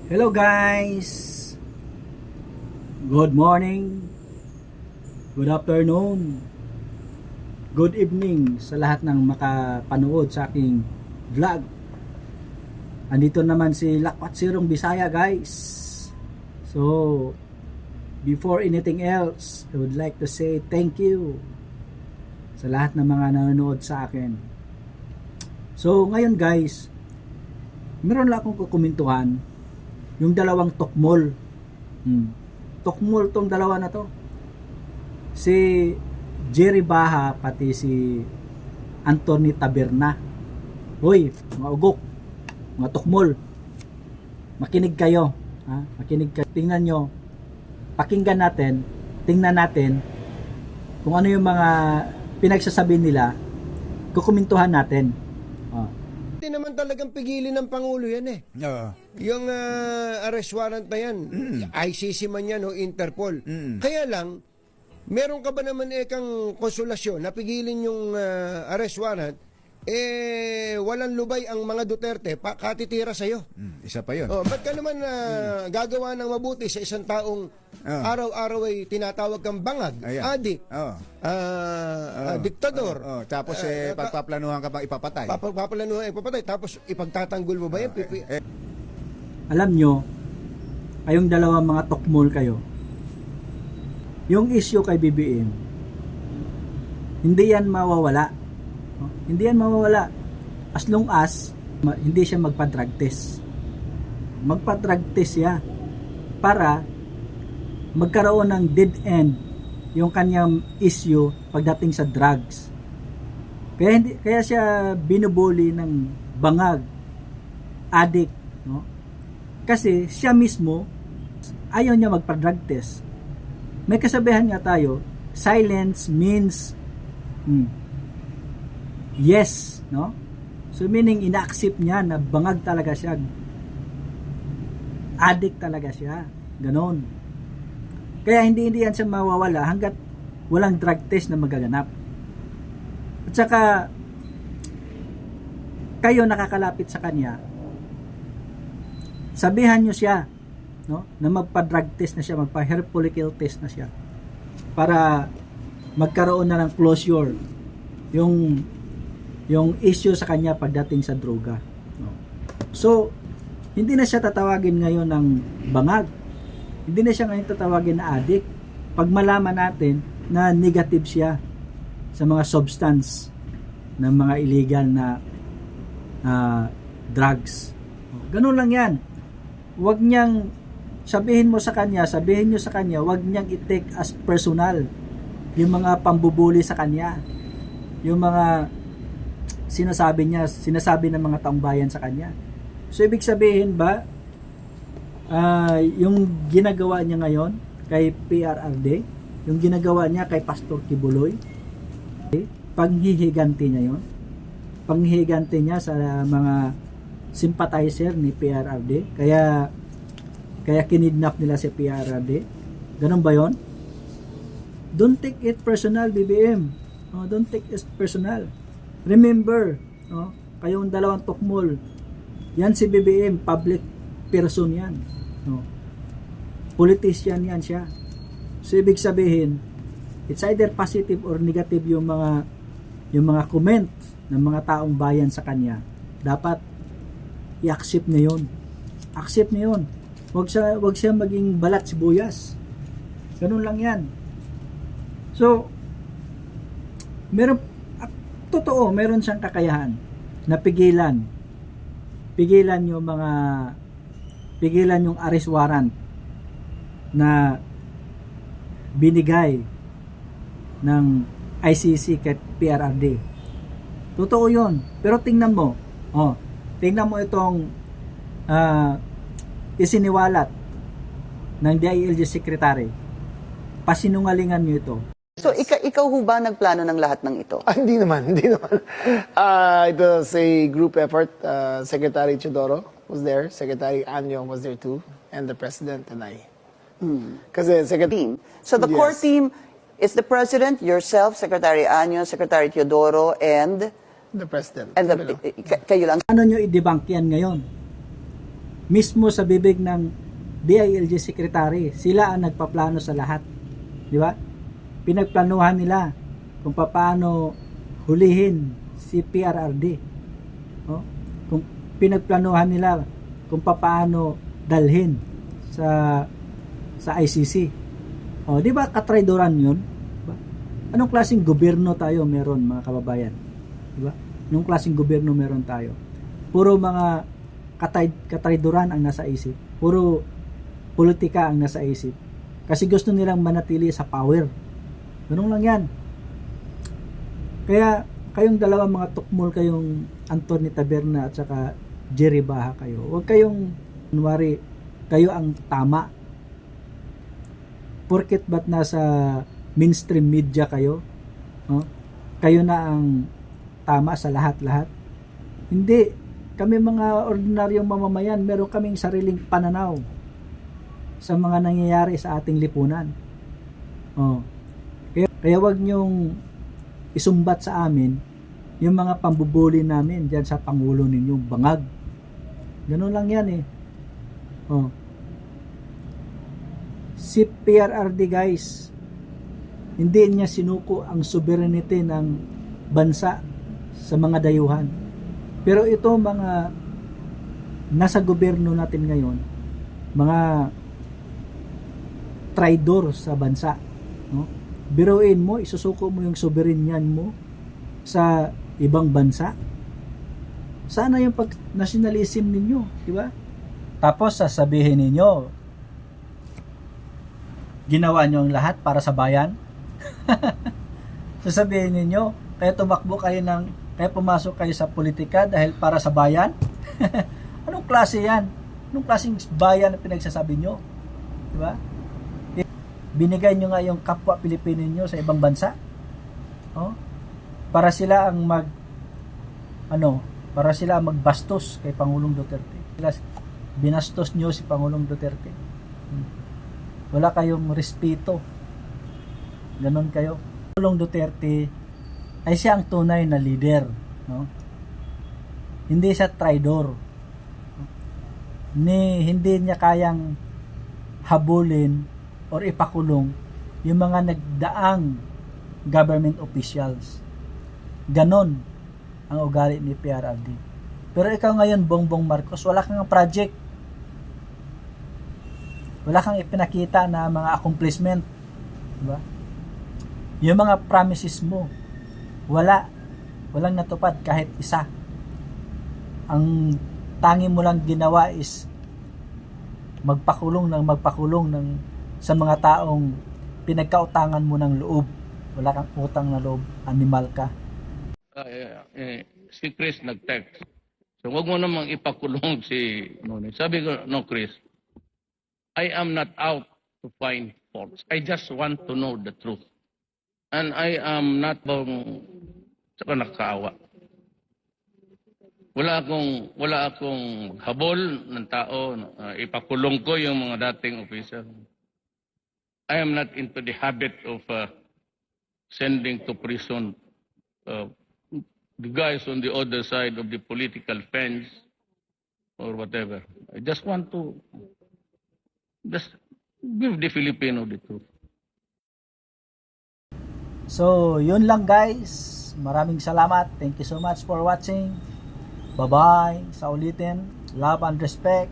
Hello guys! Good morning, good afternoon, good evening sa lahat ng makapanood sa aking vlog. Andito naman si Lakwat Sirong Bisaya guys. So, before anything else, I would like to say thank you sa lahat ng mga nanonood sa akin. So, ngayon guys, meron lang akong kukumentuhan yung dalawang tokmol. Tokmol tong dalawa na to. Si Jerry Baha pati si Anthony Taberna. Hoy, mga ugok, mga tokmol. Makinig kayo, ha? Makinig kayo. Tingnan nyo. Pakinggan natin, tingnan natin kung ano yung mga pinagsasabi nila. Kukumentuhan natin. Hindi naman talagang pigilin ng Pangulo yan eh. Oo. Yung arrest warrant na yan, ICC man yan o Interpol. Kaya lang, meron ka ba naman kang konsolasyon na pigilin yung arrest warrant, walang lubay ang mga Duterte, katitira sa'yo. Isa pa yun. Ba't ka naman gagawa ng mabuti sa isang taong araw-araw ay tinatawag kang bangag, Ayan. adik, diktador. Tapos pagpaplanuhan ka bang ipapatay? Paplanuhan ipapatay, tapos ipagtatanggol mo ba yan? Alam nyo, kayong dalawang mga tokmol kayo, yung issue kay BBM, hindi yan mawawala. Hindi yan mawawala as long as hindi siya magpa-drug test. Magpa-drug test siya para magkaroon ng dead end yung kanyang issue pagdating sa drugs. Kaya siya binubuli ng bangag, addict, no? Kasi siya mismo ayaw niya magpa-drug test. May kasabihan nga tayo, silence means yes, no? So meaning ina-accept niya na bangag talaga siya. Addict talaga siya. Ganon. Kaya hindi yan siya mawawala hanggat walang drug test na magaganap. At saka kayo nakakalapit sa kanya, sabihan nyo siya, no, na magpa-drug test na siya, magpa-hair follicle test na siya para magkaroon na ng closure yung issue sa kanya pagdating sa droga. No. So, hindi na siya tatawagin ngayon ng bangag. Hindi na siya ngayon tatawagin na addict. Pag malaman natin na negative siya sa mga substance ng mga illegal na drugs. Ganun lang yan. Huwag niyang sabihin nyo sa kanya, huwag niyang i-take as personal yung mga pambubuli sa kanya. Yung mga sinasabi ng mga taong bayan sa kanya. So, ibig sabihin ba, yung ginagawa niya ngayon kay PRRD, yung ginagawa niya kay Pastor Kibuloy, panghihiganti niya yon, panghihiganti niya sa mga sympathizer ni PRRD, kaya kinidnap nila si PRRD. Ganun ba yon? Don't take it personal, BBM. Don't take it personal. Remember, kayong dalawang tokmol, yan si BBM, public person yan. Politician yan siya. So, ibig sabihin, it's either positive or negative yung mga comment ng mga taong bayan sa kanya. Dapat i-accept niya yun. Accept niya yun. Huwag siya maging balat sibuyas. Ganun lang yan. So, meron siyang kakayahan na pigilan yung arrest warrant na binigay ng ICC kay PRRD. Totoo yun. Pero tingnan mo itong isiniwalat ng DILG Secretary. Pasinungalingan nyo ito. So, ikaw ho ba nagplano ng lahat ng ito? Hindi naman. It was a group effort. Secretary Teodoro was there. Secretary Anyong was there too. And the President and I. Kasi Team. So, the core team is the President, yourself, Secretary Anyong, Secretary Teodoro, and the President. kayo lang. Ano nyo i-debunk yan ngayon? mismo sa bibig ng DILG Secretary. Sila ang nagpaplano sa lahat. Di ba? Pinagplanuhan nila kung paano hulihin si PRRD. Oh? Kung pinagplanuhan nila kung paano dalhin sa ICC. Oh, di ba katraidoran 'yun? Diba? Anong klaseng gobyerno tayo meron, mga kababayan? Di ba? Anong klaseng gobyerno meron tayo? Puro mga katraidoran ang nasa isip. Puro politika ang nasa isip. Kasi gusto nilang manatili sa power. Ganun lang 'yan. Kaya kayong dalawa mga tukmol, kayong Anthony Taberna at saka Jerry Baha kayo. Huwag kayong kunwari kayo ang tama. Porket ba't nasa mainstream media kayo, kayo na ang tama sa lahat-lahat. Hindi. Kami mga ordinaryong mamamayan, meron kaming sariling pananaw sa mga nangyayari sa ating lipunan. Kaya wag nyong isumbat sa amin yung mga pambubuli namin dyan sa Pangulo ninyong bangag. Ganun lang yan eh. Si PRRD guys, hindi niya sinuko ang sovereignty ng bansa sa mga dayuhan. Pero ito mga nasa gobyerno natin ngayon, mga traidor sa bansa. Biruin mo, isusuko mo yung sovereign mo sa ibang bansa. Sana yung pag-nationalism ninyo, di ba? Tapos sasabihin ninyo, ginawa nyo ang lahat para sa bayan. Sasabihin ninyo, kaya tumakbo kayo kaya pumasok kayo sa politika dahil para sa bayan. Anong klase yan? Anong klaseng bayan na pinagsasabi nyo? Di ba? Binigay nyo nga yung kapwa Pilipino nyo sa ibang bansa. Para sila ang para sila ang magbastos kay Pangulong Duterte. Binastos nyo si Pangulong Duterte. Wala kayong respeto. Ganon kayo. Pangulong Duterte ay siya ang tunay na leader, Hindi siya traidor. Hindi niya kayang habulin or ipakulong yung mga nagdaang government officials. Ganon ang ugali ni PRRD. Pero ikaw ngayon, Bongbong Marcos, wala kang project. Wala kang ipinakita na mga accomplishment. Diba? Yung mga promises mo, walang natupad kahit isa. Ang tangi mo lang ginawa is magpakulong sa mga taong pinagkautangan mo ng loob. Wala kang utang na loob, animal ka. Si Chris nag-text. So wag mo namang ipakulong si Nonay. Sabi ko, no Chris, I am not out to find faults. I just want to know the truth. And I am not saka nakakaawa. Wala akong habol ng tao, ipakulong ko yung mga dating official. I am not into the habit of sending to prison the guys on the other side of the political fence or whatever. I just want to give the Filipino the truth. So, yun lang guys. Maraming salamat. Thank you so much for watching. Bye-bye. Sa ulitin. Love and respect.